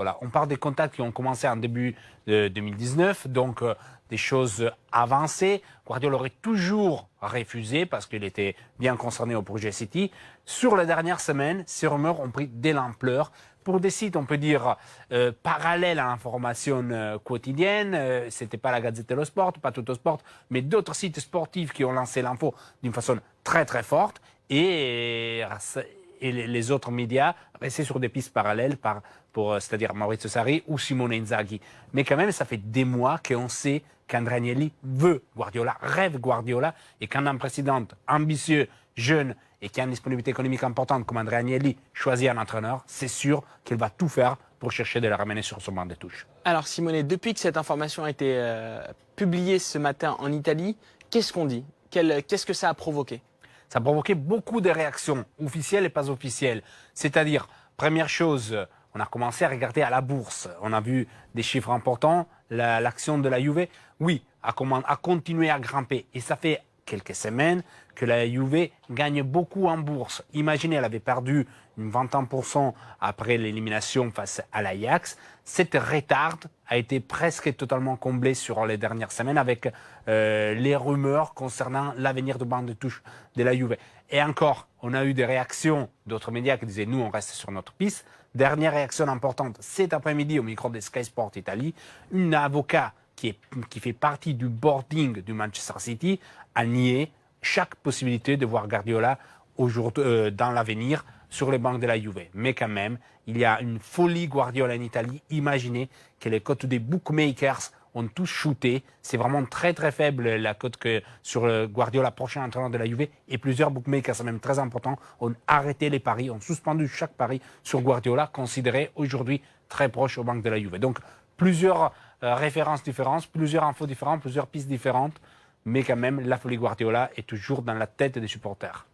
Voilà, on parle des contacts qui ont commencé en début de 2019, donc des choses avancées. Guardiola aurait toujours refusé parce qu'il était bien concerné au projet City. Sur la dernière semaine, ces rumeurs ont pris de l'ampleur pour des sites, on peut dire, parallèles à l'information quotidienne. C'était pas la Gazette dello Sport, pas Tutto Sport, mais d'autres sites sportifs qui ont lancé l'info d'une façon très très forte. Et les autres médias restaient sur des pistes parallèles, c'est-à-dire Maurizio Sarri ou Simone Inzaghi. Mais quand même, ça fait des mois qu'on sait qu'Andrea Agnelli veut Guardiola, rêve Guardiola, et quand un président ambitieux, jeune et qui a une disponibilité économique importante comme Andrea Agnelli choisit un entraîneur, c'est sûr qu'il va tout faire pour chercher de le ramener sur son banc de touche. Alors Simone, depuis que cette information a été publiée ce matin en Italie, qu'est-ce qu'on dit? Qu'est-ce que ça a provoqué? Ça a provoqué beaucoup de réactions, officielles et pas officielles. C'est-à-dire, première chose, on a commencé à regarder à la bourse. On a vu des chiffres importants. L'action de la Juve, oui, a continué à grimper. Et ça fait quelques semaines que la Juve gagne beaucoup en bourse. Imaginez, elle avait perdu une 21% après l'élimination face à l'Ajax. Cette retard a été presque totalement comblée sur les dernières semaines avec les rumeurs concernant l'avenir de banc de touche de la Juve. Et encore, on a eu des réactions d'autres médias qui disaient « nous, on reste sur notre piste ». Dernière réaction importante, cet après-midi au micro de Sky Sport Italie, une avocat qui fait partie du boarding du Manchester City a nié chaque possibilité de voir Guardiola dans l'avenir sur les bancs de la Juve. Mais quand même, il y a une folie Guardiola en Italie. Imaginez que les cotes des bookmakers ont tous shooté. C'est vraiment très très faible la cote que sur le Guardiola, prochain entraîneur de la Juve. Et plusieurs bookmakers, c'est même très important, ont arrêté les paris, ont suspendu chaque pari sur Guardiola, considéré aujourd'hui très proche au banc de la Juve. Donc plusieurs références différentes, plusieurs infos différentes, plusieurs pistes différentes. Mais quand même, la folie Guardiola est toujours dans la tête des supporters.